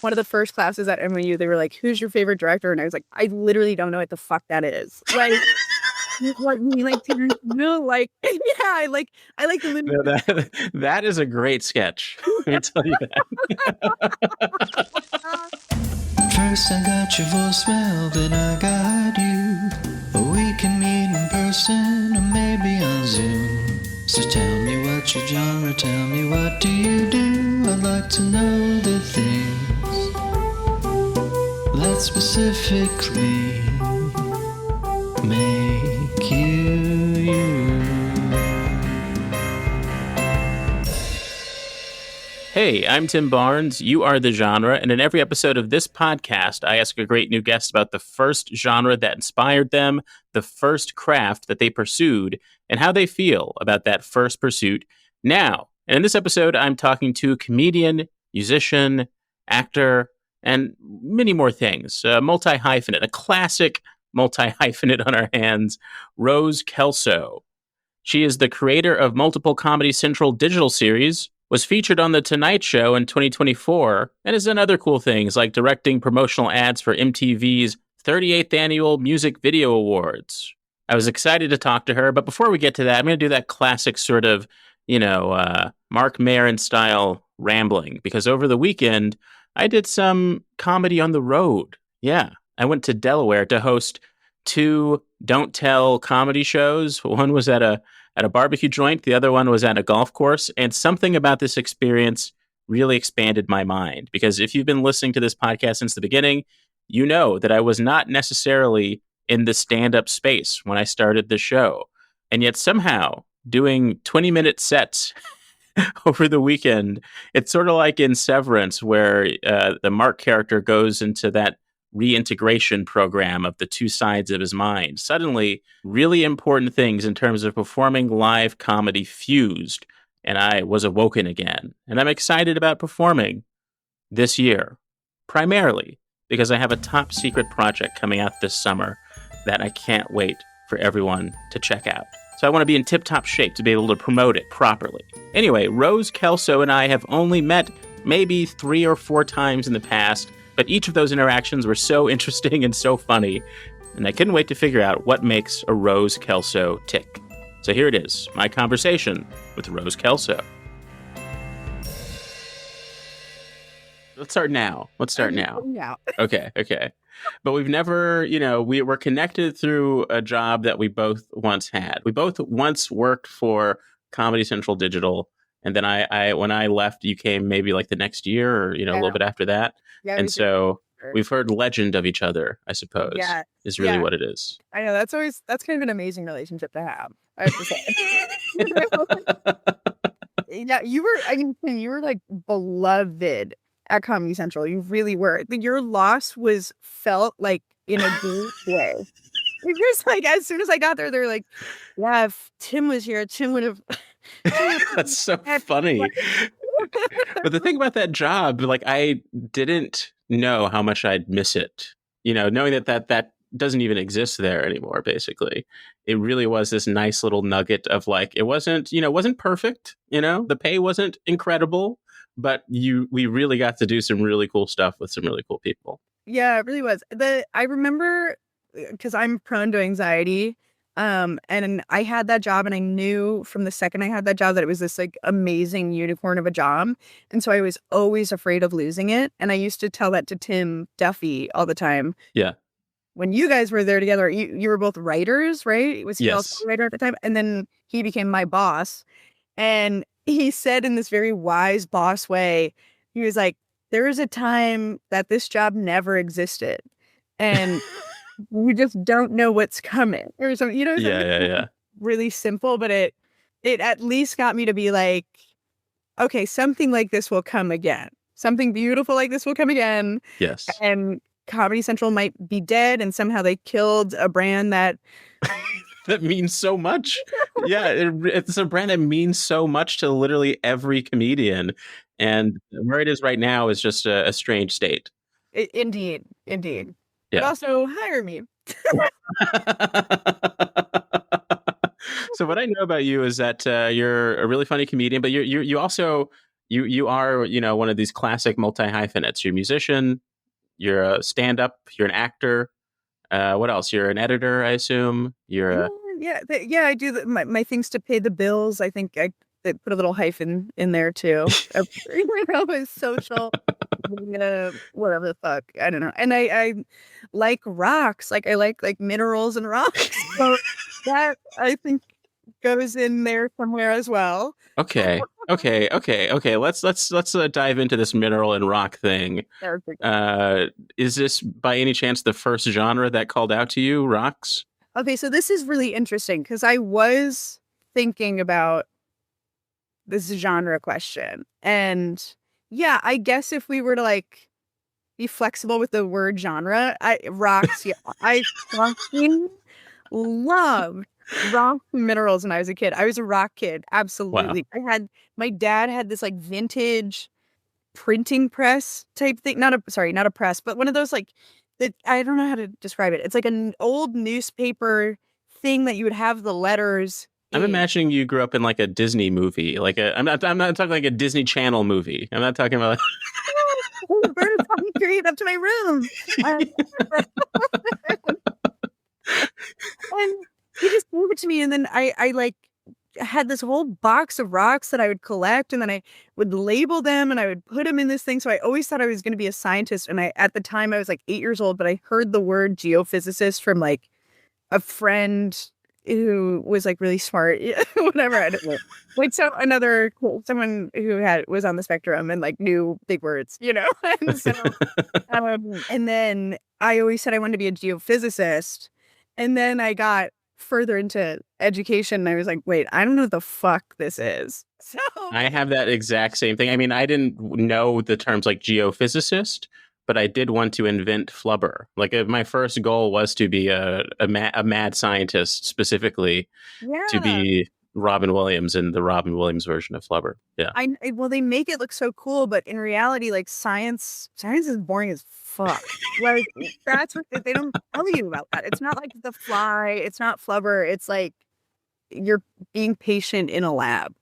one of the first classes at MU, they were like, "Who's your favorite director?" And I was like, "I literally don't know what the fuck that is." Like, what me like to no, like, yeah, I like the movie. No, that is a great sketch. Let me tell you that. First I got your voicemail, then I got you. We can meet in person or maybe on Zoom. So tell me what's your genre, tell me what do you do. I'd like to know the things that specifically make you you. Hey, I'm Tim Barnes. You are the genre, and in every episode of this podcast, I ask a great new guest about the first genre that inspired them, the first craft that they pursued, and how they feel about that first pursuit now. And in this episode, I'm talking to a comedian, musician, actor, and many more things. A multi-hyphenate, a classic multi-hyphenate on our hands, Rose Kelso. She is the creator of multiple Comedy Central digital series, was featured on The Tonight Show in 2024, and has done other cool things like directing promotional ads for MTV's 38th Annual Music Video Awards. I was excited to talk to her, but before we get to that, I'm going to do that classic sort of, Mark Maron style rambling, because over the weekend, I did some comedy on the road. Yeah, I went to Delaware to host 2 Don't Tell comedy shows. One was at a barbecue joint. The other one was at a golf course. And something about this experience really expanded my mind. Because if you've been listening to this podcast since the beginning, you know that I was not necessarily in the stand-up space when I started the show. And yet somehow doing 20-minute sets over the weekend, it's sort of like in Severance, where the Mark character goes into that reintegration program of the 2 sides of his mind. Suddenly, really important things in terms of performing live comedy fused, and I was awoken again. And I'm excited about performing this year, primarily because I have a top secret project coming out this summer that I can't wait for everyone to check out. So I want to be in tip-top shape to be able to promote it properly. Anyway, Rose Kelso and I have only met maybe 3 or 4 times in the past, but each of those interactions were so interesting and so funny, and I couldn't wait to figure out what makes a Rose Kelso tick. So here it is, my conversation with Rose Kelso. Let's start now. Okay. But we've never, we were connected through a job that we both once had. We both once worked for Comedy Central Digital. And then I when I left, you came maybe like the next year or, a little bit after that. Yeah, and so we've heard legend of each other, I suppose, is really what it is. I know. That's kind of an amazing relationship to have, I have to say. Yeah, you were like beloved at Comedy Central. You really were. Your loss was felt like in a deep way. It was like, as soon as I got there, they were like, yeah, if Tim was here, Tim would have... That's so funny. But the thing about that job, like, I didn't know how much I'd miss it. Knowing that doesn't even exist there anymore, basically. It really was this nice little nugget of like, it wasn't perfect, the pay wasn't incredible, but we really got to do some really cool stuff with some really cool people. Yeah, it really was. I remember, because I'm prone to anxiety, and I had that job, and I knew from the second I had that job that it was this like amazing unicorn of a job. And so I was always afraid of losing it. And I used to tell that to Tim Duffy all the time. Yeah. When you guys were there together, you were both writers, right? Was he also a writer at the time? And then he became my boss. And he said in this very wise boss way, he was like, there is a time that this job never existed. And we just don't know what's coming. Or something, Yeah. Really simple, but it at least got me to be like, okay, something like this will come again. Something beautiful like this will come again. Yes. And Comedy Central might be dead, and somehow they killed a brand that... that means so much. Yeah, it's a brand that means so much to literally every comedian. And where it is right now is just a strange state. Indeed. Yeah. But also, hire me. So what I know about you is that you're a really funny comedian, but you also You are, one of these classic multi-hyphenates. You're a musician, you're a stand-up, you're an actor. What else? You're an editor, I assume. You're a Yeah, I do my things to pay the bills. I think I put a little hyphen in there too. My social, whatever the fuck. I don't know. And I like rocks. Like I like minerals and rocks. So that I think goes in there somewhere as well. Okay. Let's dive into this mineral and rock thing. Is this by any chance the first genre that called out to you, rocks? Okay, so this is really interesting because I was thinking about this genre question. And yeah, I guess if we were to like be flexible with the word genre, rocks, yeah, I fucking loved rock minerals when I was a kid. I was a rock kid, absolutely. Wow. My dad had this like vintage printing press type thing. Not a press, but one of those like that. I don't know how to describe it. It's like an old newspaper thing that you would have the letters. I'm imagining you grew up in like a Disney movie, I'm not talking like a Disney Channel movie. I'm not talking about. Bird is coming straight up to my room. And he just gave it to me, and then I like had this whole box of rocks that I would collect, and then I would label them and I would put them in this thing. So I always thought I was going to be a scientist. And at the time I was like 8 years old, but I heard the word geophysicist from like a friend who was like really smart, whatever. I don't know. Like someone who was on the spectrum and like knew big words, And so, and then I always said I wanted to be a geophysicist. And then I got further into education and I was like, wait, I don't know what the fuck this is. So I have that exact same thing. I mean, I didn't know the terms like geophysicist, but I did want to invent flubber. Like my first goal was to be a mad scientist, specifically to be Robin Williams in the Robin Williams version of flubber. Yeah. Well, they make it look so cool, but in reality, like science is boring as fuck. Like that's what they don't tell you about that. It's not like The Fly. It's not flubber. It's like you're being patient in a lab.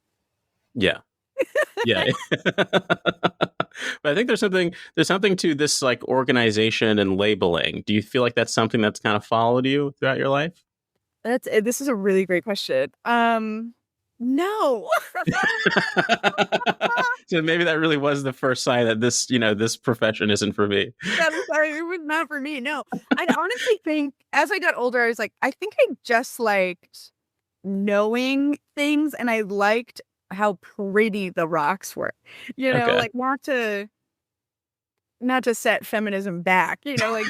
Yeah. Yeah. But I think there's something to this like organization and labeling. Do you feel like that's something that's kind of followed you throughout your life? This is a really great question. No. So maybe that really was the first sign that this profession isn't for me. I'm sorry, it was not for me. No. I honestly think as I got older, I was like, I think I just liked knowing things, and I liked how pretty the rocks were. Okay. Like not to set feminism back, like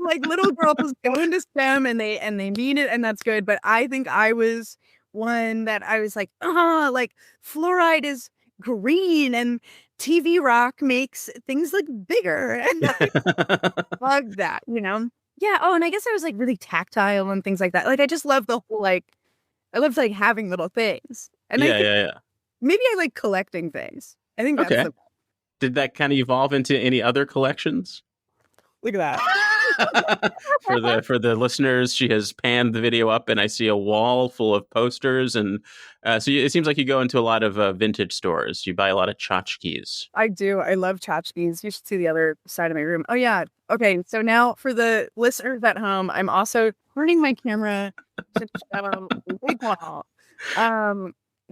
like little girls go into STEM and they mean it, and that's good. But I think I was one that I was like, like fluoride is green and TV rock makes things look bigger, and I love that, Yeah. Oh, and I guess I was like really tactile and things like that. Like I just love the whole I loved like having little things, and yeah. Maybe I like collecting things. I think that's okay. Did that kind of evolve into any other collections? Look at that. For the listeners, she has panned the video up, and I see a wall full of posters. And so it seems like you go into a lot of vintage stores. You buy a lot of tchotchkes. I do. I love tchotchkes. You should see the other side of my room. Oh, yeah. Okay. So now for the listeners at home, I'm also turning my camera to show a big wall.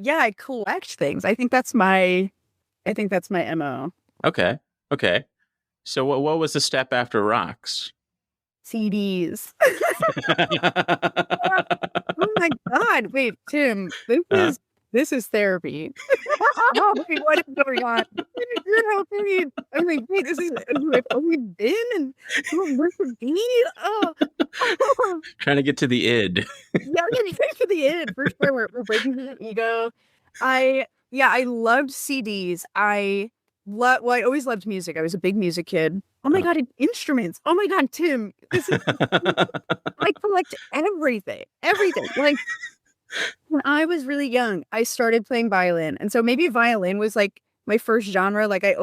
Yeah, I collect things. I think that's my MO. Okay. So what was the step after rocks? CDs. Oh my God. Wait, Tim, this is therapy. Oh, wait, what is going on? You're helping me. I'm like, wait, this is have we been and where's the beat? Oh. Trying to get to the id. Yeah, we're getting to the id. For sure. We're breaking through the ego. I loved CDs. I always loved music. I was a big music kid. Oh my God, instruments. Oh my God, Tim. I collect everything. Like when I was really young, I started playing violin. And so maybe violin was like my first genre. Like I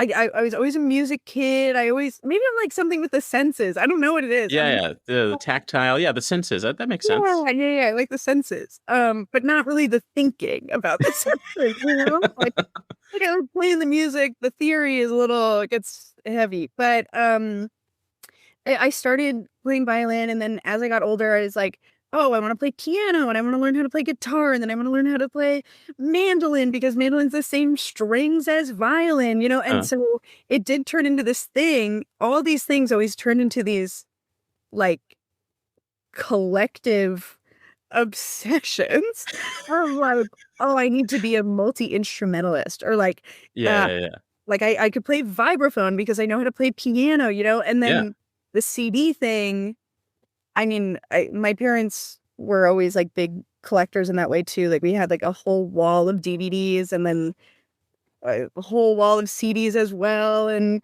I was always a music kid. Maybe I'm like something with the senses. I don't know what it is. Yeah, the tactile. Yeah, the senses. That makes sense. Yeah, I like the senses. But not really the thinking about the senses, you know? Like I like playing the music. The theory is it gets heavy. But I started playing violin, and then as I got older, I was like, oh, I want to play piano, and I want to learn how to play guitar, and then I want to learn how to play mandolin because mandolin's the same strings as violin, you know? And so it did turn into this thing. All these things always turned into these like collective obsessions of like, oh, I need to be a multi-instrumentalist, or like, Yeah. like I could play vibraphone because I know how to play piano, you know? And then the CD thing, I mean, my parents were always like big collectors in that way too. Like we had like a whole wall of DVDs and then a whole wall of CDs as well. And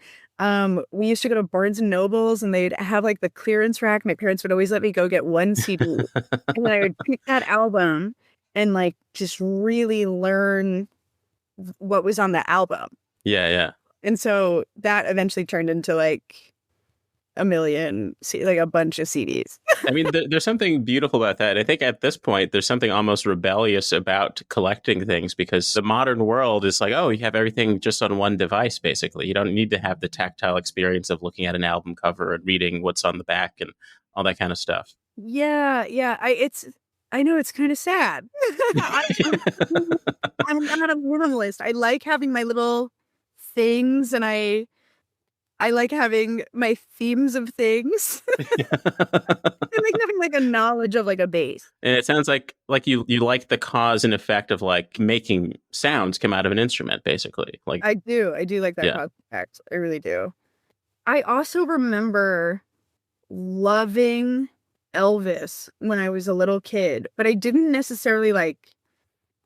we used to go to Barnes and Nobles, and they'd have like the clearance rack. My parents would always let me go get one CD, and then I would pick that album and like just really learn what was on the album. Yeah. And so that eventually turned into like a bunch of CDs. I mean, there's something beautiful about that. I think at this point, there's something almost rebellious about collecting things, because the modern world is like, oh, you have everything just on one device, basically. You don't need to have the tactile experience of looking at an album cover and reading what's on the back and all that kind of stuff. Yeah. I know it's kind of sad. I'm not a minimalist. I like having my little things, and I like having my themes of things. I like having like a knowledge of like a base. And it sounds like you like the cause and effect of like making sounds come out of an instrument, basically. Like I do like that cause and effect. I really do. I also remember loving Elvis when I was a little kid, but I didn't necessarily like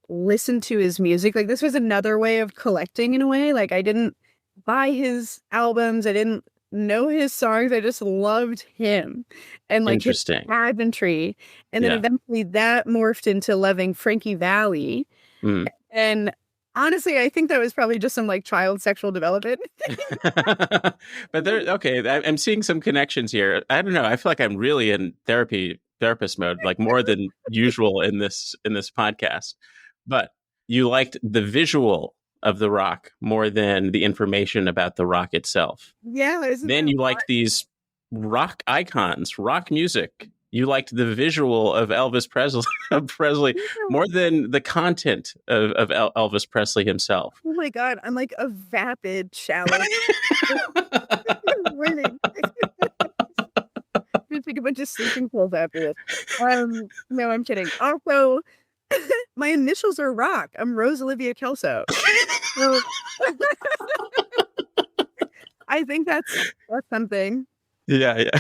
listen to his music. Like this was another way of collecting in a way. Like I didn't buy his albums. I didn't know his songs. I just loved him and like his pageantry. And then eventually that morphed into loving Frankie Valli. And honestly, I think that was probably just some like child sexual development. But I'm seeing some connections here. I don't know. I feel like I'm really in therapist mode, like more than usual in this podcast. But you liked the visual of the rock more than the information about the rock itself. Yeah. Then you liked these rock icons, rock music. You liked the visual of Elvis Presley more than the content of Elvis Presley himself. Oh my God. I'm like a vapid shallow. Winning. I'm gonna take a bunch of sleeping pills after this. No, I'm kidding. Also, my initials are Rock. I'm Rose Olivia Kelso. So, I think that's something. Yeah.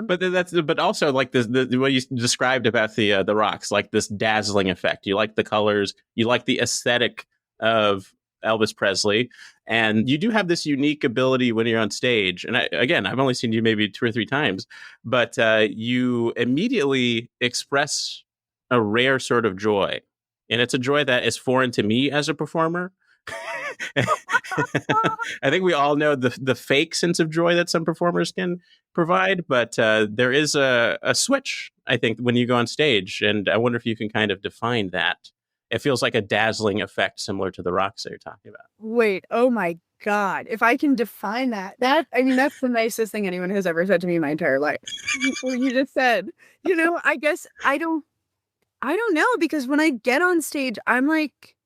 But also like the way you described about the rocks, like this dazzling effect. You like the colors, you like the aesthetic of Elvis Presley, and you do have this unique ability when you're on stage. And I've only seen you maybe 2 or 3 times, but you immediately express a rare sort of joy, and it's a joy that is foreign to me as a performer. I think we all know the fake sense of joy that some performers can provide, but there is a switch, I think, when you go on stage, and I wonder if you can kind of define that. It feels like a dazzling effect similar to the rocks that you're talking about. Wait, oh my God. If I can define that, I mean, that's the nicest thing anyone has ever said to me in my entire life. What you just said, I guess I don't know, because when I get on stage, I'm like,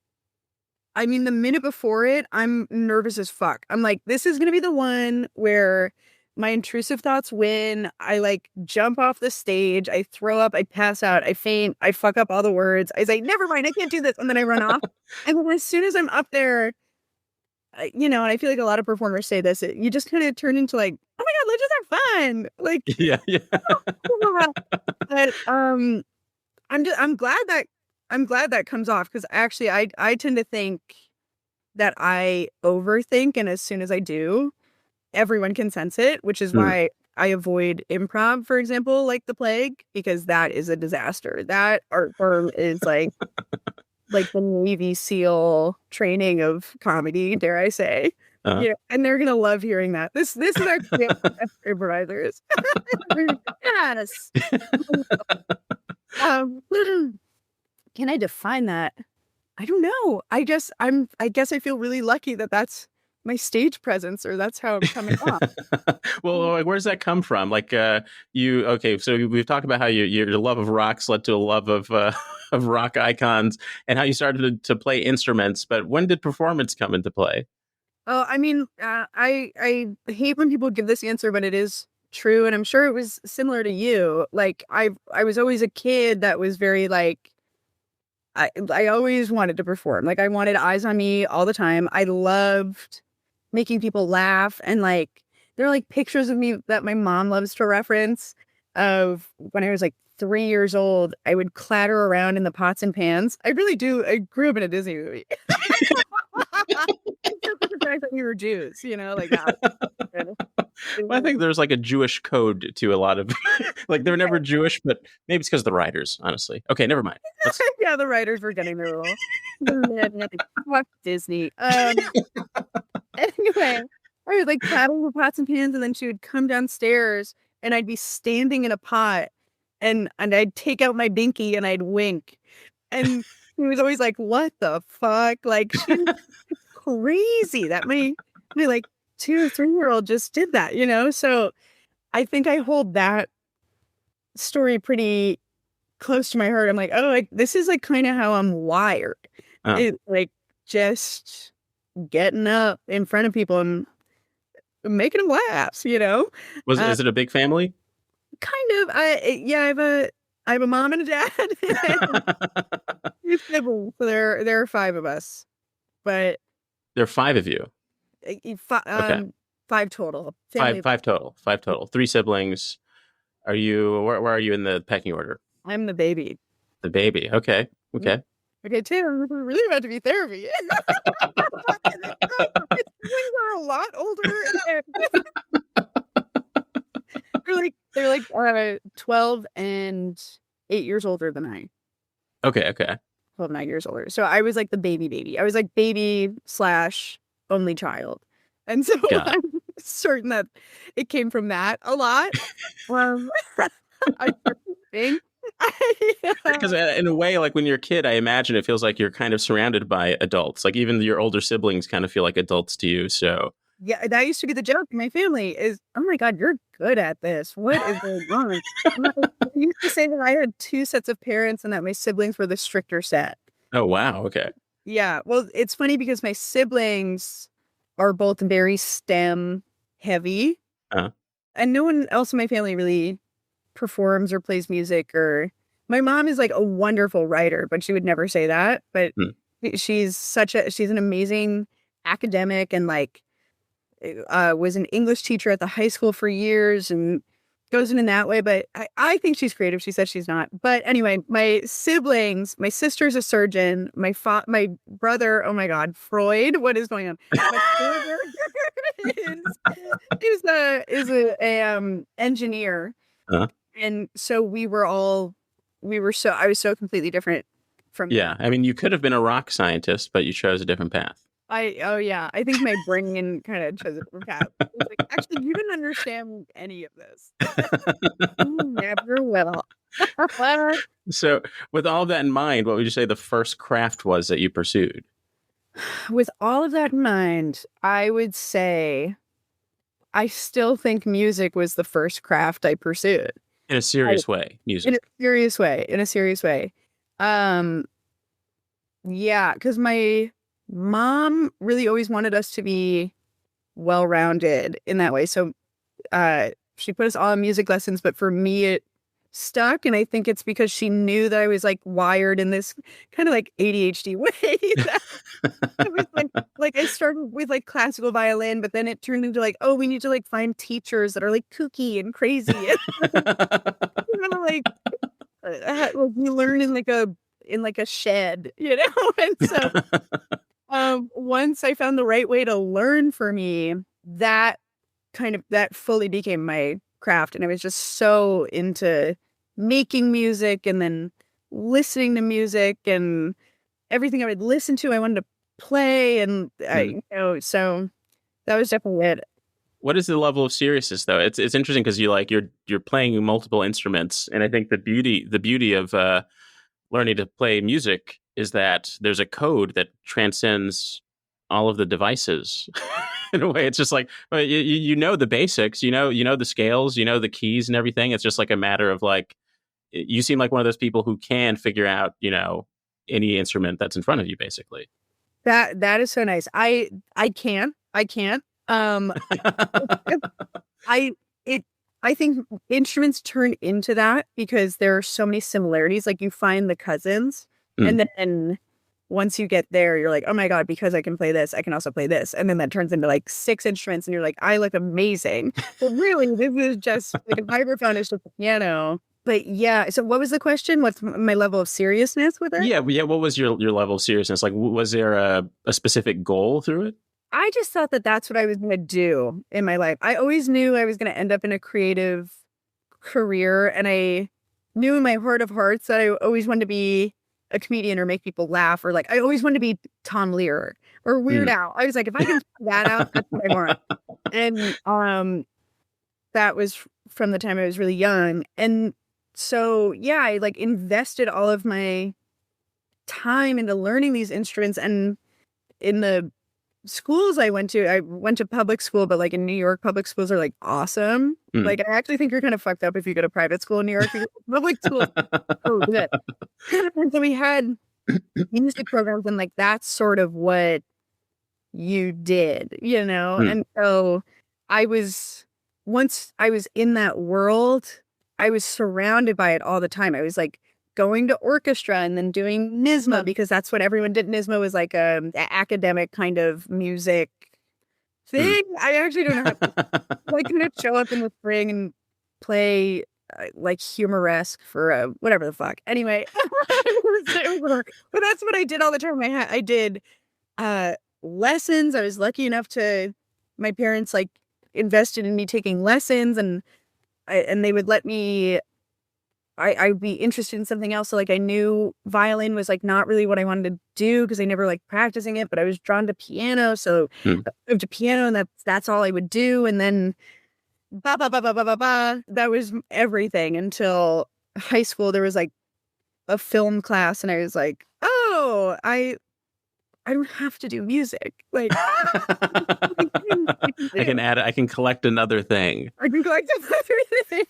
I mean, the minute before it, I'm nervous as fuck. I'm like, this is going to be the one where my intrusive thoughts win. I like jump off the stage. I throw up. I pass out. I faint. I fuck up all the words. I say, never mind. I can't do this. And then I run off. And then as soon as I'm up there, and I feel like a lot of performers say this, you just kind of turn into like, oh my God, let's just have fun. Like, yeah. But I'm glad that comes off, because actually I tend to think that I overthink, and as soon as I do, everyone can sense it, which is why I avoid improv, for example, like the plague, because that is a disaster. That art form is like like the Navy SEAL training of comedy, dare I say. And they're gonna love hearing that. This is our improvisers. Yes. Can I define that? I don't know. I guess I feel really lucky that that's my stage presence, or that's how I'm coming off. Well, like, where does that come from? Like, so we've talked about how your love of rocks led to a love of of rock icons, and how you started to play instruments. But when did performance come into play? Oh, I mean, I hate when people give this answer, but it is true, and I'm sure it was similar to you. Like, I was always a kid that was very like, I always wanted to perform. Like, I wanted eyes on me all the time. I loved making people laugh, and like there are like pictures of me that my mom loves to reference of when I was like 3 years old. I would clatter around in the pots and pans. I really do. I grew up in a Disney movie. The fact that we were Jews, like that. Well, I think there's like a Jewish code to a lot of like they're never Jewish, but maybe it's because of the writers, honestly. Okay, never mind. Yeah, the writers were getting the rule. Fuck Disney. Anyway, I would like clatter the pots and pans, and then she would come downstairs, and I'd be standing in a pot, and I'd take out my binky and I'd wink, and he was always like, "What the fuck?" Like, she was crazy that my like 2 or 3-year-old just did that, So I think I hold that story pretty close to my heart. I'm like, oh, like this is like kind of how I'm wired. It, like, just getting up in front of people and making them laugh, Is it a big family? Kind of. I have a mom and a dad. So there are 5 of us, but there are 5 of you. Okay. 5 total. Five total. 3 siblings. Are you? Where are you in the pecking order? I'm the baby. The baby. Okay. Okay, Tim, we're really about to be therapy. Siblings are a lot older. They're like 12 and 8 years older than I. Okay. 12, 9 years older. So I was like the baby. I was like baby / only child. And so I'm certain that it came from that a lot. I think. Because in a way, like when you're a kid, I imagine it feels like you're kind of surrounded by adults. Like even your older siblings kind of feel like adults to you. So yeah, that used to be the joke in my family is, oh my God, you're good at this. What is going on? I used to say that I had 2 sets of parents and that my siblings were the stricter set. Oh, wow. Okay. Yeah. Well, it's funny because my siblings are both very STEM heavy. And no one else in my family really performs or plays music. Or my mom is like a wonderful writer, but she would never say that. But she's an amazing academic, and like was an English teacher at the high school for years and goes in that way. But I think she's creative. She says she's not. But anyway, my siblings, my sister's a surgeon. My brother, oh my God, Freud. What is going on? My brother is a engineer. And so I was so completely different from. Yeah. I mean, you could have been a rock scientist, but you chose a different path. I think my brain kind of chose a different path. It was like, actually, you didn't understand any of this. Never will. So with all that in mind, what would you say the first craft was that you pursued? With all of that in mind, I would say I still think music was the first craft I pursued. In a serious way, music. In a serious way. Yeah, because my mom really always wanted us to be well-rounded in that way. So she put us all in music lessons, but for me it stuck, and I think it's because she knew that I was like wired in this kind of like ADHD way. It was like I started with like classical violin, but then it turned into like, oh, we need to like find teachers that are like kooky and crazy. Like we learn in like a shed, And so once I found the right way to learn for me, that fully became my craft. And I was just so into making music and then listening to music and everything I would listen to, I wanted to play, and so that was definitely it. What is the level of seriousness though? It's interesting because you're playing multiple instruments, and I think the beauty of learning to play music is that there's a code that transcends all of the devices. In a way, it's just like, well, you know the basics, you know the scales, you know the keys and everything. It's just like a matter of like, you seem like one of those people who can figure out, any instrument that's in front of you, basically. That is so nice. I can't. I I think instruments turn into that because there are so many similarities. Like you find the cousins, and then once you get there, you're like, oh my God, because I can play this, I can also play this. And then that turns into like 6 instruments, and you're like, I look amazing. But really, this is just like a microphone is just a piano. But yeah, so what was the question? What's my level of seriousness with it? Yeah. What was your level of seriousness? Like, was there a specific goal through it? I just thought that that's what I was going to do in my life. I always knew I was going to end up in a creative career. And I knew in my heart of hearts that I always wanted to be a comedian or make people laugh, or like, I always wanted to be Tom Lear or Weird Al. I was like, if I can figure that out, that's what I want. And that was from the time I was really young. And so, yeah, I like invested all of my time into learning these instruments. And in the schools I went to public school, but like in New York, public schools are like awesome. Like, I actually think you're kind of fucked up if you go to private school in New York. Public school, oh, good. And so we had music programs, and like that's sort of what you did, And so once I was in that world, I was surrounded by it all the time. I was like going to orchestra and then doing NYSSMA because that's what everyone did. NYSSMA was like a academic kind of music thing. I actually don't know how I can show up in the spring and play like humoresque for whatever the fuck. Anyway, but that's what I did all the time. I did lessons. I was lucky enough my parents like invested in me taking lessons, and they would let me. I'd be interested in something else. So like I knew violin was like not really what I wanted to do because I never liked practicing it, but I was drawn to piano. So I moved to piano, and that's all I would do. And then that was everything until high school. There was like a film class, and I was like, oh, I don't have to do music. Like I can collect another thing. I can collect another thing.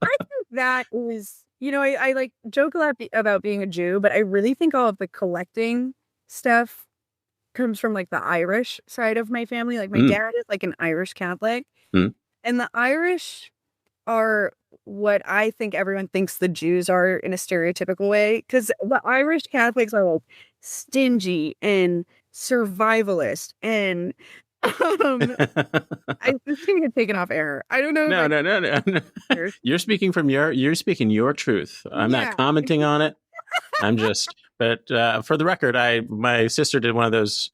I think that is, I like joke a lot about being a Jew, but I really think all of the collecting stuff comes from like the Irish side of my family. Like my dad is like an Irish Catholic, and the Irish are what I think everyone thinks the Jews are in a stereotypical way, because the Irish Catholics are like stingy and survivalist, and I just think it's taken off air. I don't know. No. You're speaking your truth. I'm not commenting on it. I'm just, but for the record, my sister did one of those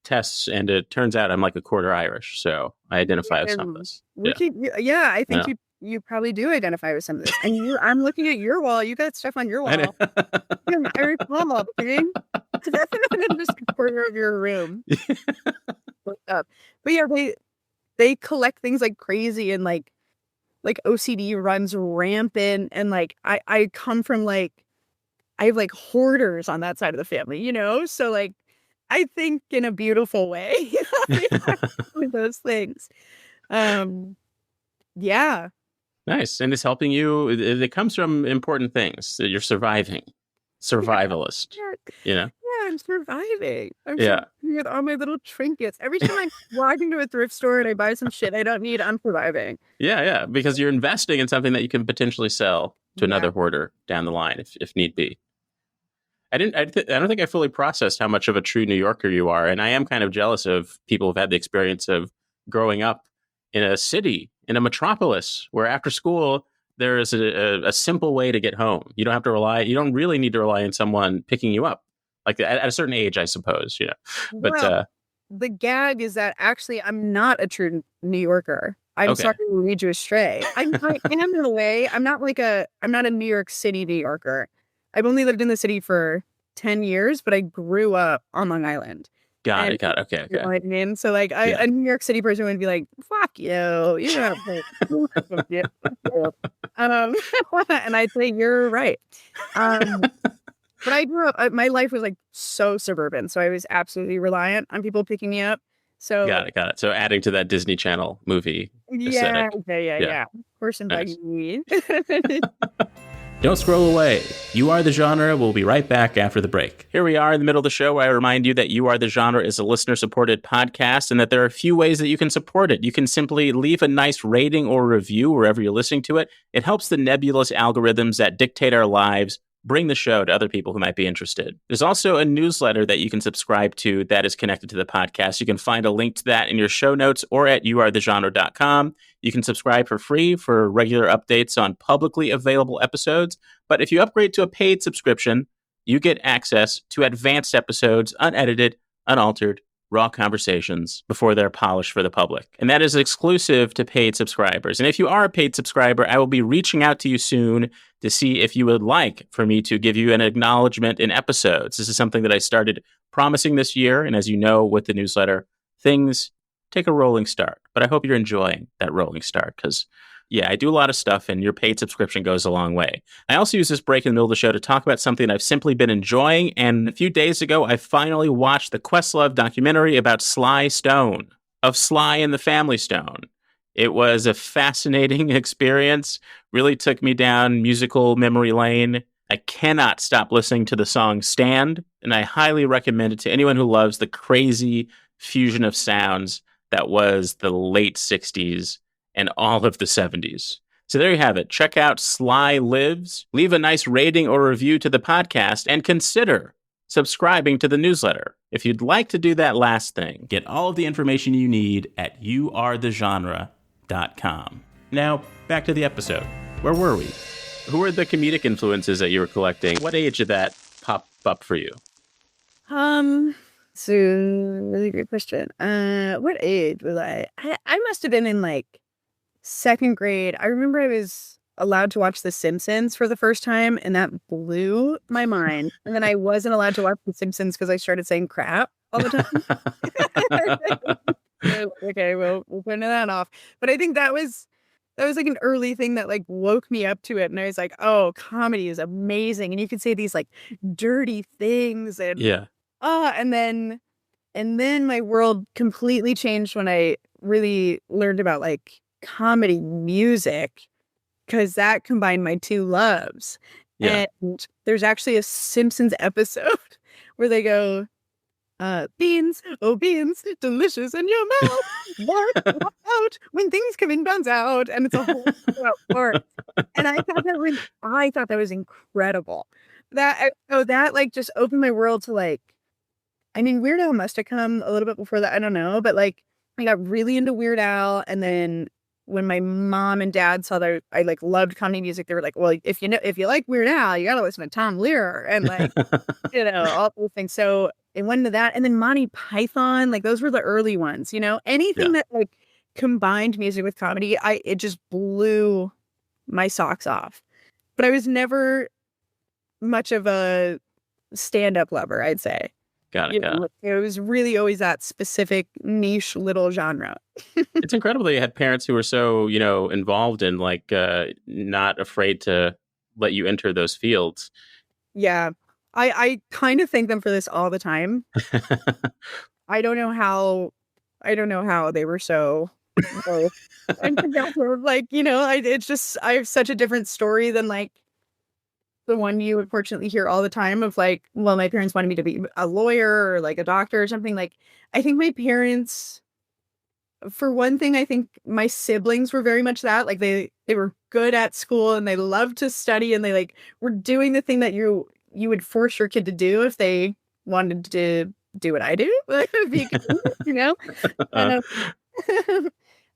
tests, and it turns out I'm like a quarter Irish, so I identify with some of this. I think you probably do identify with some of this. And I'm looking at your wall. You got stuff on your wall. You're an Irish wall, thing. That's not just a corner of your room. But yeah, they collect things like crazy, and like OCD runs rampant, and like I come from like, I have like hoarders on that side of the family, so like I think in a beautiful way with those things. Yeah. Nice. And it's helping you. It comes from important things. You're surviving. Survivalist. Yeah, I'm surviving. I'm surviving with all my little trinkets. Every time I'm walking to a thrift store and I buy some shit I don't need, I'm surviving. Yeah, because you're investing in something that you can potentially sell to another hoarder down the line if need be. I don't think I fully processed how much of a true New Yorker you are, and I am kind of jealous of people who've had the experience of growing up in a city, in a metropolis, where after school there is a simple way to get home. You don't really need to rely on someone picking you up, like at a certain age, I suppose, But the gag is that actually I'm not a true New Yorker. I'm sorry to lead you astray. I am in a way. I'm not a New York City New Yorker. I've only lived in the city for 10 years, but I grew up on Long Island. Got And it. Okay. you know what I mean? So like Yeah. a New York City person would be like, fuck you. You have and I'd say you're right. But I grew up, my life was like so suburban. So I was absolutely reliant on people picking me up. So Got it. So adding to that Disney Channel movie yeah, aesthetic. yeah. Horse and Nice. buggy. Don't scroll away. You Are the Genre will be right back after the break. Here we are in the middle of the show where I remind you that You Are the Genre is a listener-supported podcast and that there are a few ways that you can support it. You can simply leave a nice rating or review wherever you're listening to it. It helps the nebulous algorithms that dictate our lives bring the show to other people who might be interested. There's also a newsletter that you can subscribe to that is connected to the podcast. You can find a link to that in your show notes or at youarethegenre.com. You can subscribe for free for regular updates on publicly available episodes. But if you upgrade to a paid subscription, you get access to advanced episodes, unedited, unaltered, raw conversations before they're polished for the public. And that is exclusive to paid subscribers. And if you are a paid subscriber, I will be reaching out to you soon to see if you would like for me to give you an acknowledgement in episodes. This is something that I started promising this year. And as you know, with the newsletter, things take a rolling start. But I hope you're enjoying that rolling start because, yeah, I do a lot of stuff and your paid subscription goes a long way. I also use this break in the middle of the show to talk about something I've simply been enjoying. And a few days ago, I finally watched the Questlove documentary about Sly Stone, of Sly and the Family Stone. It was a fascinating experience, really took me down musical memory lane. I cannot stop listening to the song Stand, and I highly recommend it to anyone who loves the crazy fusion of sounds that was the late 60s and all of the 70s. So there you have it. Check out Sly Lives, leave a nice rating or review to the podcast, and consider subscribing to the newsletter. If you'd like to do that last thing, get all of the information you need at youarethegenre.com. Now, back to the episode. Where were we? Who were the comedic influences that you were collecting? What age did that pop up for you? So really great question. What age was I? I must have been in like second grade. I remember I was allowed to watch The Simpsons for the first time, and that blew my mind. And then I wasn't allowed to watch The Simpsons because I started saying crap all the time. Okay, well, we'll put that off. But I think that was like an early thing that like woke me up to it. And I was like, oh, comedy is amazing. And you could say these like dirty things and Yeah. and then my world completely changed when I really learned about like comedy music, because that combined my two loves. Yeah. And there's actually a Simpsons episode where they go, beans, oh beans, delicious in your mouth. Bark out when things come in, bounce out, and it's a whole part. And I thought that was incredible. That like just opened my world to like, I mean, Weird Al must have come a little bit before that. I don't know, but like I got really into Weird Al, and then when my mom and dad saw that I like loved comedy music, they were like, well, if you like Weird Al, you got to listen to Tom Lehrer and like, all those things. So it went into that. And then Monty Python, like those were the early ones, anything that like combined music with comedy. It just blew my socks off. But I was never much of a stand-up lover, I'd say. Got it. It was really always that specific niche little genre. It's incredible that you had parents who were so, involved and like not afraid to let you enter those fields. Yeah. I kind of thank them for this all the time. I don't know how they were so and like, it's just I have such a different story than like the one you unfortunately hear all the time of like, well, my parents wanted me to be a lawyer or like a doctor or something. Like, I think my parents, for one thing, I think my siblings were very much that. Like they were good at school and they loved to study and they like were doing the thing that you would force your kid to do if they wanted to do what I do.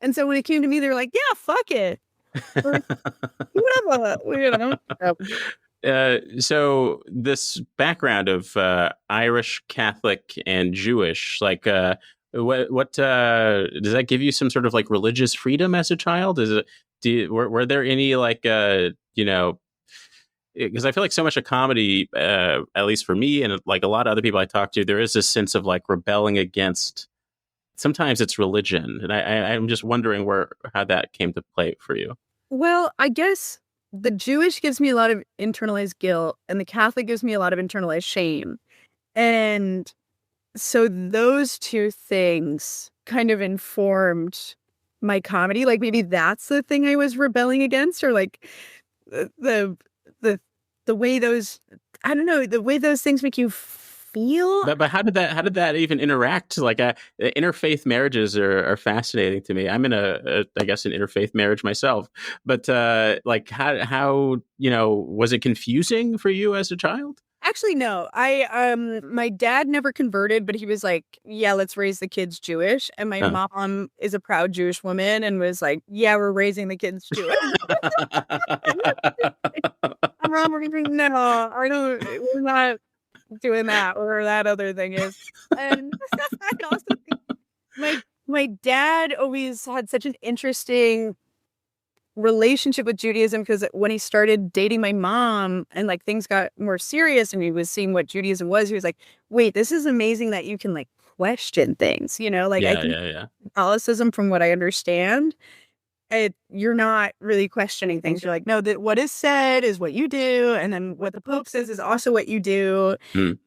And so when it came to me, they were like, yeah, fuck it. Whatever. So this background of Irish, Catholic, and Jewish, like what does that give you some sort of like religious freedom as a child? Were there any like because I feel like so much of comedy, at least for me and like a lot of other people I talk to, there is this sense of like rebelling against. Sometimes it's religion, and I'm just wondering how that came to play for you. Well, I guess the Jewish gives me a lot of internalized guilt, and the Catholic gives me a lot of internalized shame. And so those two things kind of informed my comedy. Like maybe that's the thing I was rebelling against, or like the the way those, I don't know, the way those things make you feel. But how did that even interact? Like interfaith marriages are fascinating to me. I'm in I guess an interfaith marriage myself. But like how was it confusing for you as a child? Actually, no. My dad never converted, but he was like, yeah, let's raise the kids Jewish. And my mom is a proud Jewish woman and was like, yeah, we're raising the kids Jewish. No, I don't, we're not doing that, or that other thing is. And I also think my dad always had such an interesting relationship with Judaism, because when he started dating my mom and like things got more serious and he was seeing what Judaism was, he was like, wait, this is amazing that you can like question things, like I think Catholicism, from what I understand, you're not really questioning things. You're like, no, that what is said is what you do, and then what the Pope says is also what you do,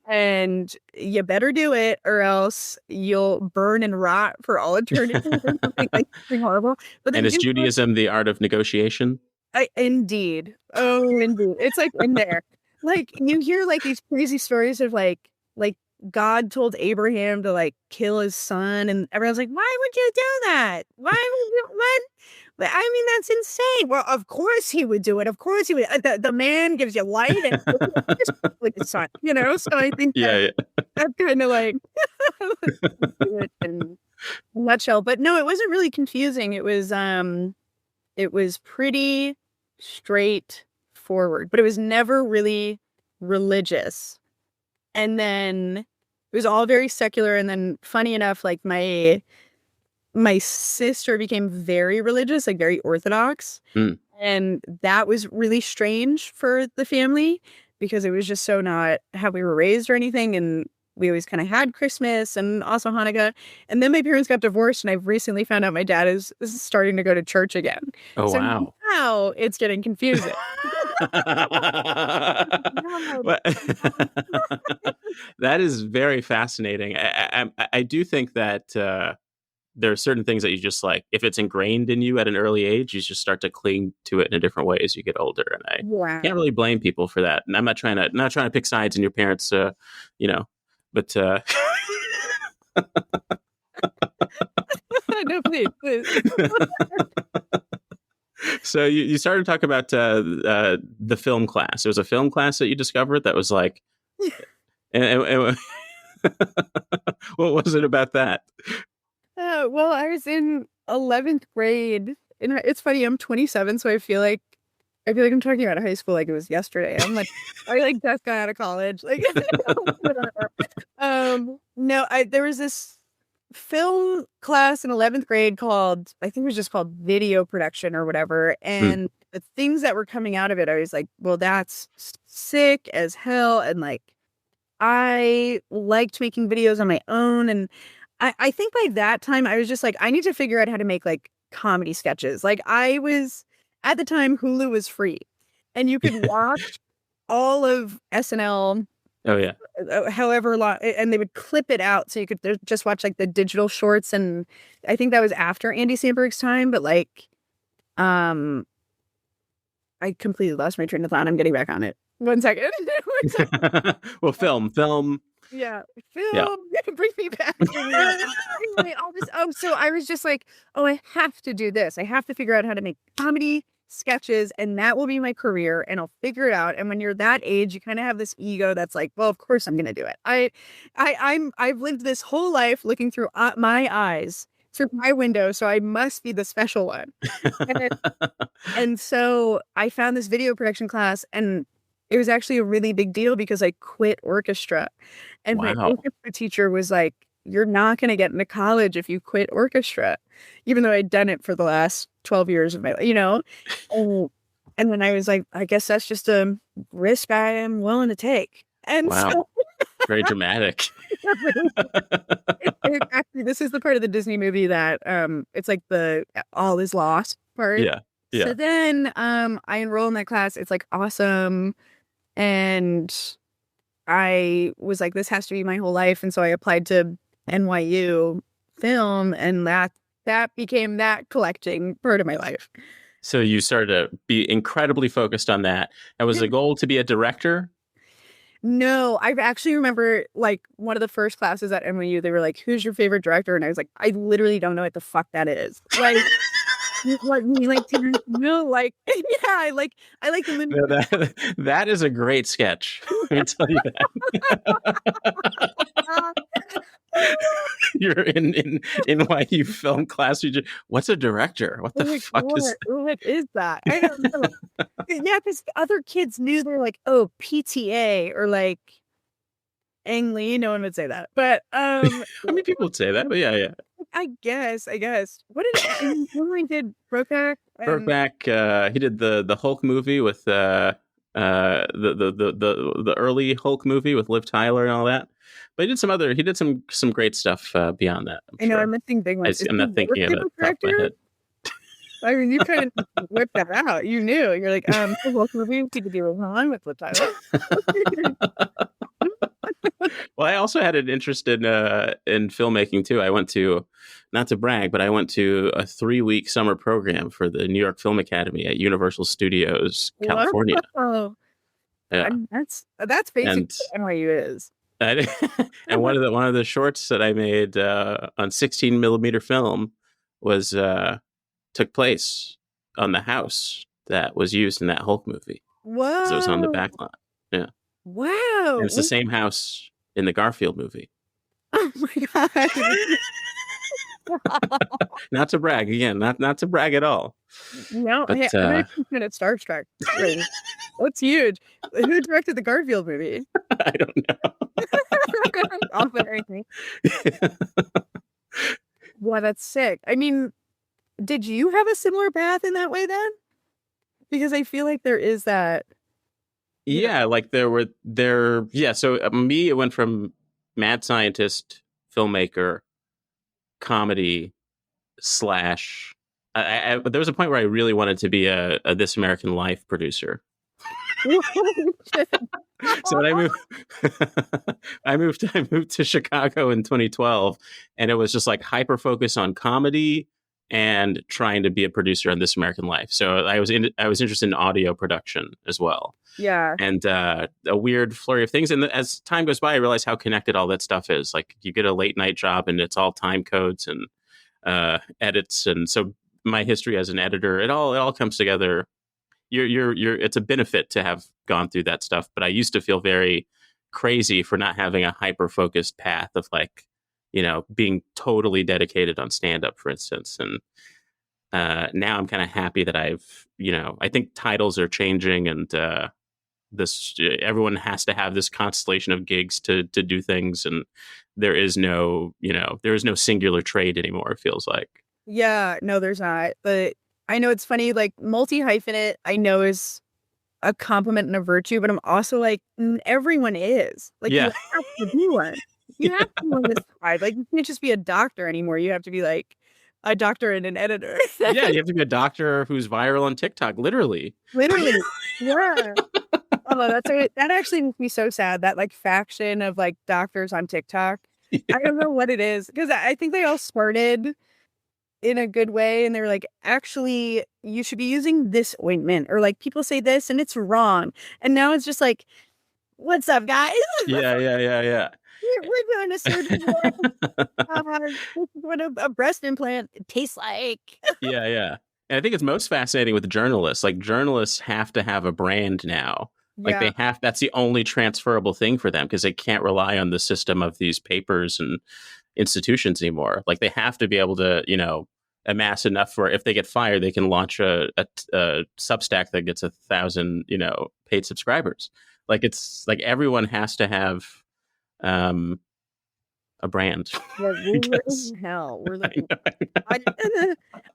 and you better do it, or else you'll burn and rot for all eternity. Something horrible. But and is Judaism the art of negotiation? Indeed. Oh, indeed. It's like in there. Like you hear like these crazy stories of like God told Abraham to like kill his son, and everyone's like, why would you do that? Why would you what? I mean, that's insane. Well, of course he would do it. Of course he would. The man gives you light and like his son, So I think that's kind of like in a nutshell. But no, it wasn't really confusing. It was pretty straightforward, but it was never really religious. And then it was all very secular. And then funny enough, like my sister became very religious, like very Orthodox. And that was really strange for the family, because it was just so not how we were raised or anything. And we always kind of had Christmas and also Hanukkah. And then my parents got divorced, and I've recently found out my dad is starting to go to church again. Oh, so wow. Now it's getting confusing. That is very fascinating. I do think that there are certain things that you just like, if it's ingrained in you at an early age, you just start to cling to it in a different way as you get older. And I can't really blame people for that. And I'm not trying to pick sides in your parents, but no, please. So you started to talk about the film class. It was a film class that you discovered that was like, and what was it about that? Well, I was in 11th grade, and it's funny, I'm 27, so I feel like I'm talking about high school like it was yesterday. I'm like, I like just got out of college. Like, no, there was this film class in 11th grade called, I think it was just called video production or whatever. And the things that were coming out of it, I was like, well, that's sick as hell. And like, I liked making videos on my own. And I think by that time I was just like, I need to figure out how to make like comedy sketches. Like at the time, Hulu was free and you could watch all of SNL. Oh yeah. However long, and they would clip it out so you could just watch like the digital shorts. And I think that was after Andy Samberg's time, but like, I completely lost my train of thought. I'm getting back on it. One second. Well, film. Yeah, film. Bring me back. Anyway, so I was just like, I have to do this. I have to figure out how to make comedy sketches, and that will be my career, and I'll figure it out. And when you're that age, you kind of have this ego that's like, well, of course I'm going to do it. I've lived this whole life looking through my eyes through my window, so I must be the special one. And so I found this video production class, and it was actually a really big deal because I quit orchestra. And my orchestra teacher was like, you're not going to get into college if you quit orchestra, even though I'd done it for the last 12 years of my life, And then I was like, I guess that's just a risk I am willing to take. And Wow. so Very dramatic. actually, this is the part of the Disney movie that it's like the all is lost part. Yeah. Yeah. So then I enroll in that class. It's like awesome. And I was like, this has to be my whole life. And so I applied to NYU film, and that became that collecting part of my life. So you started to be incredibly focused on that. And was the goal to be a director? No, I actually remember like one of the first classes at NYU, they were like, who's your favorite director? And I was like, I literally don't know what the fuck that is. Like, what me like no, like yeah, I like the No, that is a great sketch. Let me tell you that. You're in NYU film class. What's a director? What the fuck is what is that? I don't know. Yeah, because other kids knew they're like, oh, PTA or like Ang Lee. No one would say that, but I mean, people would say that, but yeah. I guess. What did he did? Brokeback. He did the Hulk movie with the early Hulk movie with Liv Tyler and all that. But he did some great stuff beyond that. I know, I'm missing big ones. I'm not thinking of it off the top of my head. I mean, you kind of whipped that out. You knew. You're like, the Hulk movie, he could do on with Liv Tyler. Well, I also had an interest in filmmaking too. I went to, not to brag, but I went to a 3-week summer program for the New York Film Academy at Universal Studios, California. Wow. Yeah, that's basically what NYU is. And one of the shorts that I made on 16 millimeter film was took place on the house that was used in that Hulk movie. Wow! So it was on the back lot. Yeah. Wow! And it's the same house in the Garfield movie. Oh my god! Not to brag again. Not to brag at all. No, but, hey, I'm at Starstruck. That's huge. Who directed the Garfield movie? I don't know. Wow, that's sick. I mean, did you have a similar path in that way then? Because I feel like there is that. Yeah, like there. Yeah, so me, it went from mad scientist, filmmaker, comedy / but there was a point where I really wanted to be a This American Life producer. So when I moved to Chicago in 2012, and it was just like hyper focus on comedy and trying to be a producer on This American Life. So I was interested in audio production as well. Yeah. And a weird flurry of things. And as time goes by, I realize how connected all that stuff is. Like you get a late night job and it's all time codes and edits. And so my history as an editor, it all comes together. It's a benefit to have gone through that stuff. But I used to feel very crazy for not having a hyper focused path of like, being totally dedicated on stand up, for instance. And now I'm kind of happy that I've, I think titles are changing, and everyone has to have this constellation of gigs to do things, and there is no singular trade anymore, it feels like. Yeah, no, there's not. But I know it's funny, like multi-hyphenate, I know is a compliment and a virtue, but I'm also like, everyone is. Like, yeah. You have to be one. You have to be on this side. Like, you can't just be a doctor anymore. You have to be like a doctor and an editor. Yeah, you have to be a doctor who's viral on TikTok, literally. Literally, yeah. Oh, that actually makes me so sad, that like faction of like doctors on TikTok. Yeah. I don't know what it is, because I think they all started in a good way, and they were like, actually, you should be using this ointment, or like people say this and it's wrong. And now it's just like, what's up, guys? Yeah. We're doing a surgery. What a breast implant tastes like. Yeah. And I think it's most fascinating with journalists. Like journalists have to have a brand now. Like that's the only transferable thing for them, because they can't rely on the system of these papers and institutions anymore. Like they have to be able to, amass enough for, if they get fired, they can launch a Substack that gets 1,000, paid subscribers. Like it's like everyone has to have a brand. We're in hell. We're like,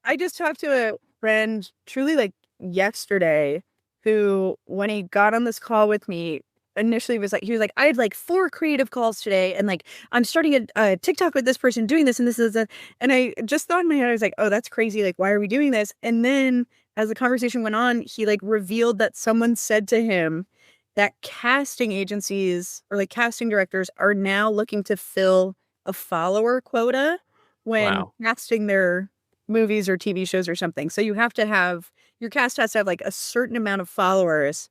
I just talked to a friend truly like yesterday, who, when he got on this call with me, initially was like, I had like 4 creative calls today, and like I'm starting a TikTok with this person doing this, and this is and I just thought in my head, I was like, oh, that's crazy. Like, why are we doing this? And then as the conversation went on, he like revealed that someone said to him that casting agencies or like casting directors are now looking to fill a follower quota when casting their movies or TV shows or something. So you have to have, your cast has to have like a certain amount of followers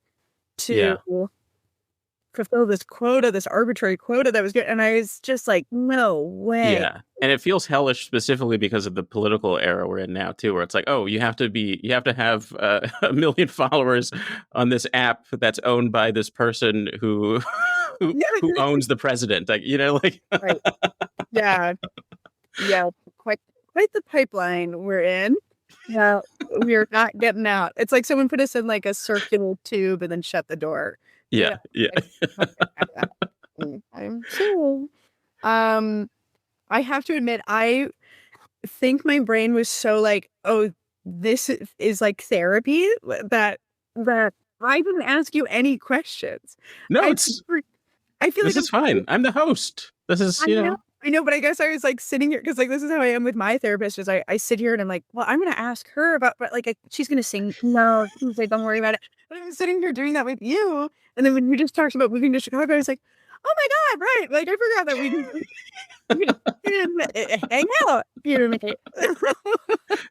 to fulfill this quota, this arbitrary quota that was good. And I was just like, no way. Yeah. And it feels hellish specifically because of the political era we're in now too, where it's like, oh, you have to have 1 million followers on this app that's owned by this person who owns the president. Like, like right. Yeah. Yeah. Quite the pipeline we're in. Yeah. We're not getting out. It's like someone put us in like a circular tube and then shut the door. Yeah. I'm sure. I have to admit, I think my brain was so like, oh, this is like therapy that I didn't ask you any questions. No, I feel like this is fine. I'm the host. This is, I know, but I guess I was like sitting here because like this is how I am with my therapist. Is I sit here and I'm like, well, I'm gonna ask her about, but like she's gonna sing. No, she's like, don't worry about it. But I'm sitting here doing that with you, and then when you just talked about moving to Chicago, I was like, oh my god, right? Like I forgot that we hang out.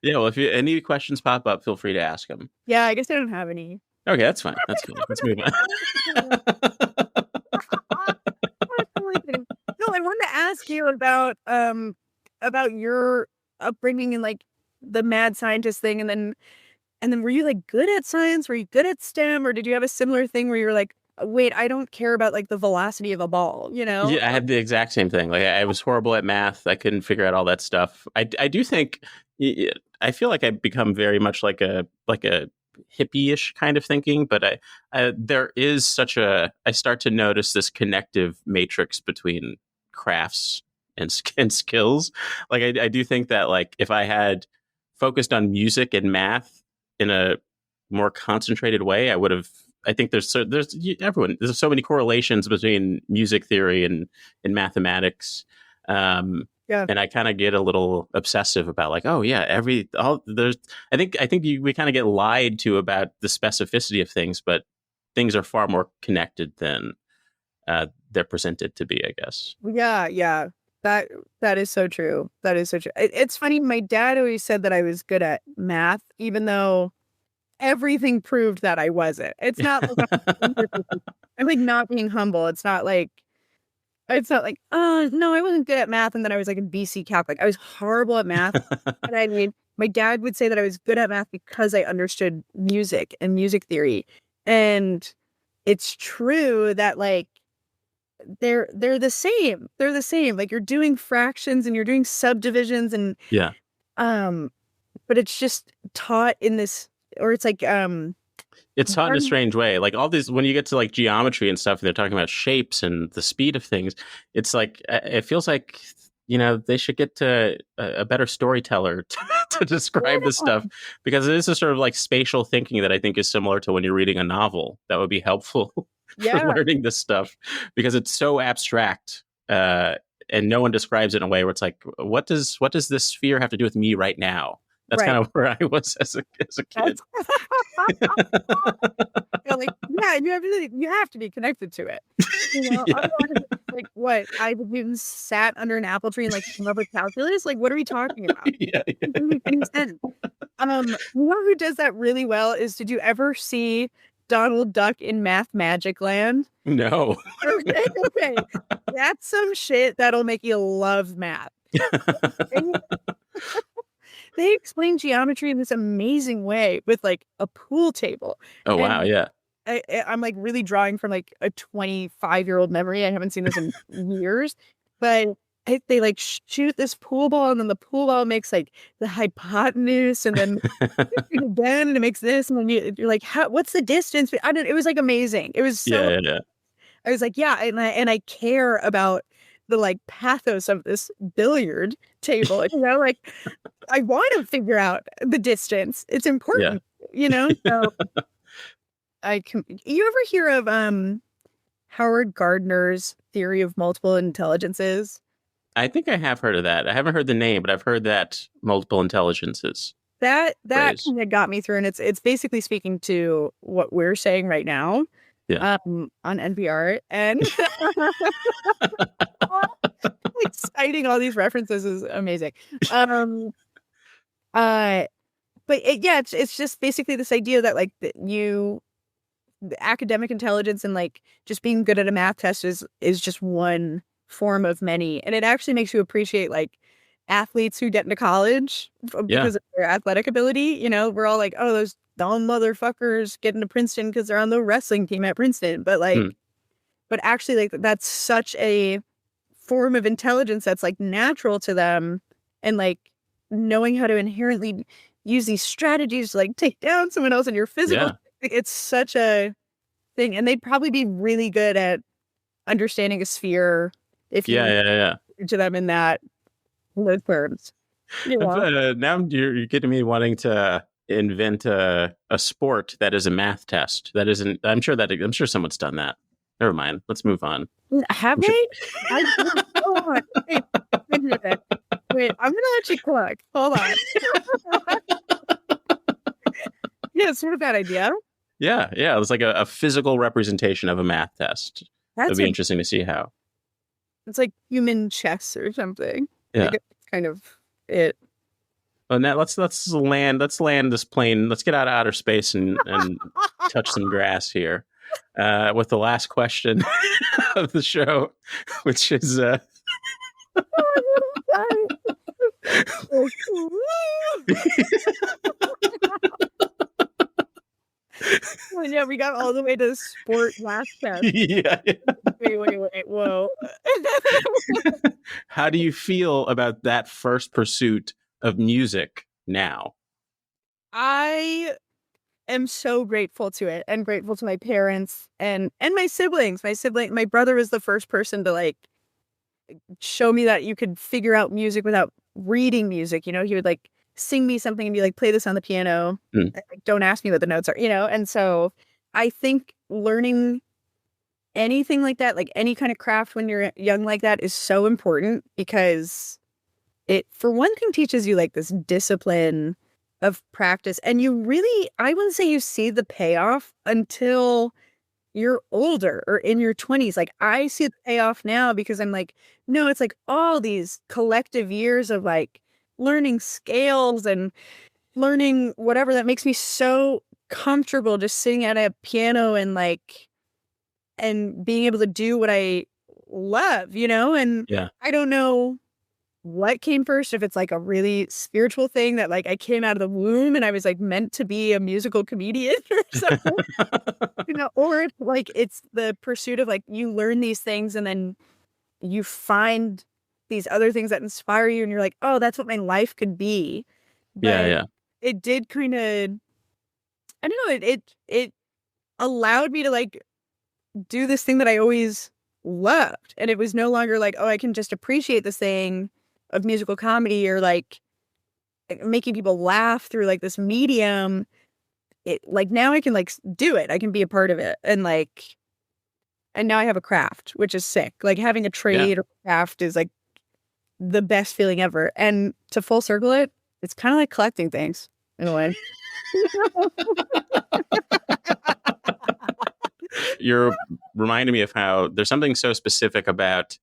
Yeah, well, if any questions pop up, feel free to ask them. Yeah, I guess I don't have any. Okay, that's fine. That's cool. Let's move on. No, I wanted to ask you about your upbringing and like the mad scientist thing, and then were you like good at science? Were you good at STEM, or did you have a similar thing where you were like, wait, I don't care about like the velocity of a ball, Yeah, I had the exact same thing. Like I was horrible at math. I couldn't figure out all that stuff. I do think I feel like I've become very much like a hippie-ish kind of thinking, but there is I start to notice this connective matrix between crafts and skills. Like I do think that like if I had focused on music and math in a more concentrated way, I think there's so many correlations between music theory and mathematics. And I kind of get a little obsessive about like, oh yeah, I think we kind of get lied to about the specificity of things, but things are far more connected than they're presented to be, I guess. Yeah. That is so true. That is so true. It's funny. My dad always said that I was good at math, even though everything proved that I wasn't. It's not like I'm like not being humble. It's not like, oh no, I wasn't good at math, and then I was like in BC Calc. Like I was horrible at math. And I mean, my dad would say that I was good at math because I understood music and music theory. And it's true that like they're the same. They're the same. Like you're doing fractions and you're doing subdivisions and but it's just taught in this, or it's like it's taught in a strange way. Like all these, when you get to like geometry and stuff, and they're talking about shapes and the speed of things, it's like, it feels like, they should get to a better storyteller to describe this stuff, because it is a sort of like spatial thinking that I think is similar to when you're reading a novel. That would be helpful for learning this stuff, because it's so abstract. And no one describes it in a way where it's like, what does this sphere have to do with me right now? That's kind of where I was as a kid. Like, yeah, you have to be connected to it. Otherwise, like what? Isaac Newton sat under an apple tree and like came up with calculus. Like, what are we talking about? Yeah. One who does that really well is, did you ever see Donald Duck in Math Magic Land? No. Okay. That's some shit that'll make you love math. They explain geometry in this amazing way with like a pool table. Oh, wow. Yeah. I'm like really drawing from like a 25-year-old memory. I haven't seen this in years, but they like shoot this pool ball, and then the pool ball makes like the hypotenuse, and then again, and it makes this, and then you're like, what's the distance? It was like amazing. It was so, yeah. I was like, yeah. And I care about the like pathos of this billiard table, like I want to figure out the distance. It's important, so You ever hear of Howard Gardner's theory of multiple intelligences? I think I have heard of that. I haven't heard the name, but I've heard that multiple intelligences That phrase. kind of got me through, and it's basically speaking to what we're saying right now, Yeah. on NPR, and like citing all these references is amazing. Uh, but yeah, it's just basically this idea that like the academic intelligence and like just being good at a math test is just one form of many, and it actually makes you appreciate like athletes who get into college because of their athletic ability. You know, we're all like, oh, those dumb motherfuckers get into Princeton because they're on the wrestling team at Princeton, but like, but actually like that's such a form of intelligence that's like natural to them, and like knowing how to inherently use these strategies to like take down someone else in your physical. It's such a thing, and they'd probably be really good at understanding a sphere if you to them in those terms. You know? Now you're getting me wanting to invent a sport that is a math test. That isn't. I'm sure someone's done that. Never mind. Let's move on. Have they? Hold on. Wait, I'm gonna let you click. Hold on. Yeah, it's sort of bad idea. Yeah. It was like a physical representation of a math test. It'd be interesting to see how. It's like human chess or something. Yeah, like kind of it. Well, now let's land this plane. Let's get out of outer space and touch some grass here. With the last question of the show, which is Well, yeah, we got all the way to sport last test. Yeah. Wait, whoa. How do you feel about that first pursuit of music now? I am so grateful to it, and grateful to my parents and my siblings. My brother was the first person to like show me that you could figure out music without reading music. You know, he would like sing me something and be like, play this on the piano. And, like, don't ask me what the notes are, you know? And so I think learning anything like that, like any kind of craft when you're young like that, is so important, because it, for one thing, teaches you like this discipline of practice. And you really, I wouldn't say you see the payoff until you're older or in your 20s. Like I see the payoff now because I'm like, no, it's like all these collective years of like learning scales and learning whatever that makes me so comfortable just sitting at a piano and like, and being able to do what I love, you know? And I don't know what came first, if it's like a really spiritual thing that like I came out of the womb and I was like meant to be a musical comedian or something, you know, or if like it's the pursuit of like you learn these things and then you find these other things that inspire you and you're like, oh, that's what my life could be. But it did kind of, I don't know, it allowed me to like do this thing that I always loved. And it was no longer like, oh, I can just appreciate this thing of musical comedy or like making people laugh through like this medium. It like now I can like do it. I can be a part of it. And like, and now I have a craft, which is sick. Like having a trade or craft is like the best feeling ever. And to full circle it, it's kind of like collecting things in a way. You're reminding me of how there's something so specific about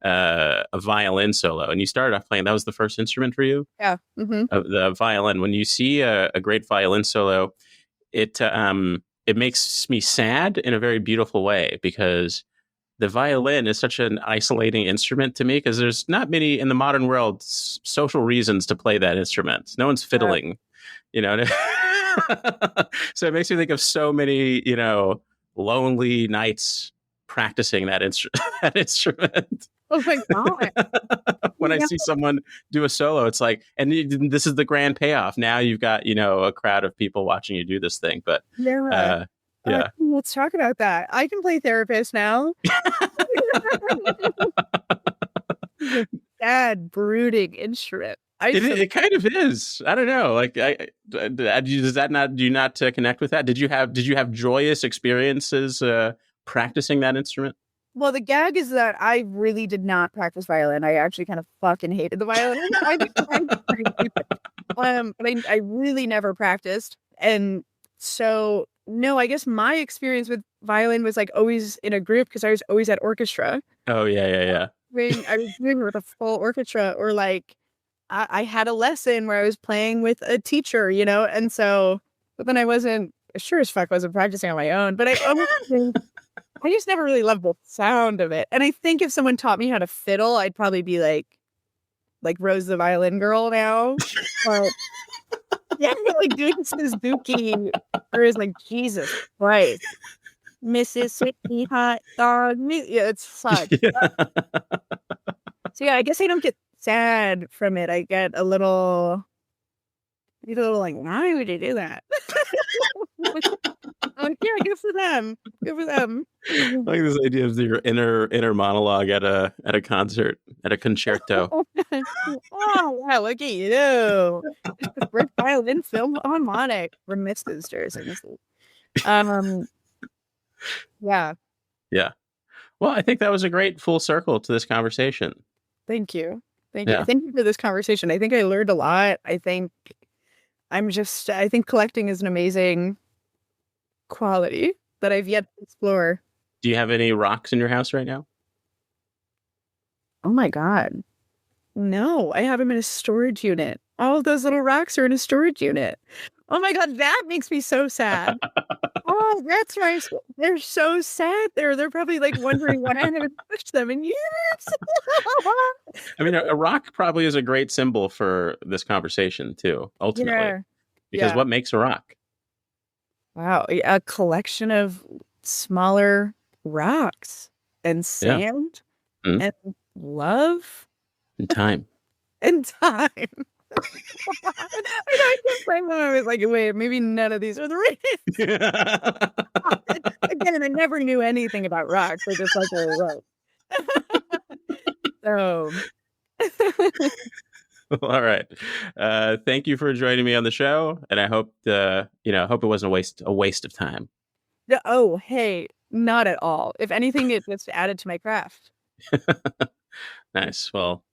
a violin solo, and you started off playing. That was the first instrument for you. Yeah, the violin. When you see a great violin solo, it makes me sad in a very beautiful way, because the violin is such an isolating instrument to me, because there's not many in the modern world social reasons to play that instrument. No one's fiddling, you know. So it makes me think of so many, you know, lonely nights practicing that instrument. Oh my God. When I see someone do a solo, it's like, and this is the grand payoff. Now you've got, you know, a crowd of people watching you do this thing. But let's talk about that. I can play therapist now. sad, brooding instrument. It kind of is. I don't know. Like, does that not? Do you not connect with that? Did you have joyous experiences practicing that instrument? Well, the gag is that I really did not practice violin. I actually kind of fucking hated the violin. But I really never practiced, and so no. I guess my experience with violin was like always in a group because I was always at orchestra. Oh yeah. I was doing with a full orchestra, or like I had a lesson where I was playing with a teacher, and so, but then I wasn't, sure as fuck wasn't practicing on my own, but I just never really loved the sound of it. And I think if someone taught me how to fiddle, I'd probably be like Rose the Violin Girl now. But yeah, like doing Suzuki, or is like, Jesus Christ. Mississippi hot dog. Yeah, it's such. Yeah. So yeah, I guess I don't get sad from it. I get a little like, why would you do that? I'm like, yeah, good for them. Good for them. Like this idea of your inner monologue at a concert, at a concerto. Oh wow, look at you. It's the first violin film harmonic from Mrs. Jersey. Yeah. Yeah. Well, I think that was a great full circle to this conversation. Thank you. Thank you. Thank you for this conversation. I think I learned a lot. I think collecting is an amazing quality that I've yet to explore. Do you have any rocks in your house right now? Oh my God. No, I have them in a storage unit. All of those little rocks are in a storage unit. Oh my God, that makes me so sad. Oh, that's right. They're so sad. They're probably like wondering why I haven't touched them in years. I mean, a rock probably is a great symbol for this conversation too, ultimately. Yeah. Because what makes a rock? Wow, a collection of smaller rocks and sand and love and time. And time. I was like, wait, maybe none of these are the right. Again, I never knew anything about rocks. I just like a rope. So. All right. Thank you for joining me on the show, and I hope hope it wasn't a waste of time. Oh, hey, not at all. If anything, it gets added to my craft. Nice. Well,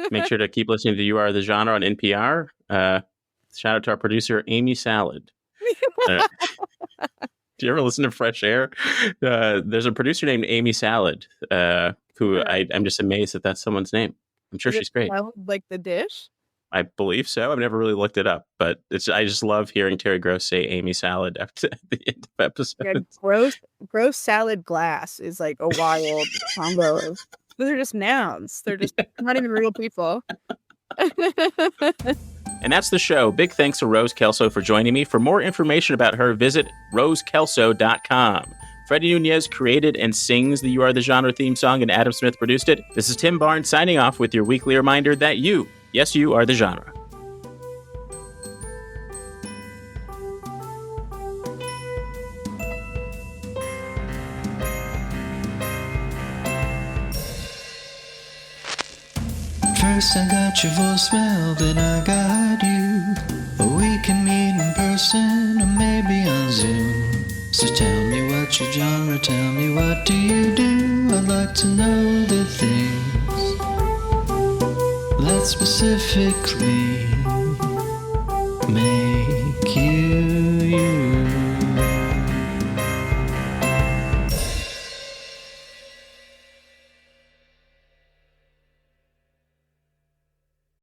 make sure to keep listening to You Are the Genre on NPR. Shout out to our producer, Amy Salad. Do you ever listen to Fresh Air? There's a producer named Amy Salad, who I'm just amazed that that's someone's name. I'm sure she's great. Like the dish? I believe so. I've never really looked it up, but I just love hearing Terry Gross say Amy Salad at the end of episodes. Yeah, gross salad glass is like a wild combo of. Those are just nouns. They're just not even real people. And that's the show. Big thanks to Rose Kelso for joining me. For more information about her, visit rosekelso.com. Freddie Nunez created and sings the You Are the Genre theme song, and Adam Smith produced it. This is Tim Barnes signing off with your weekly reminder that you are the genre. First I got your voicemail, then I got you. We can meet in person or maybe on Zoom. So tell me what's your genre, tell me what do you do. I'd like to know the things that specifically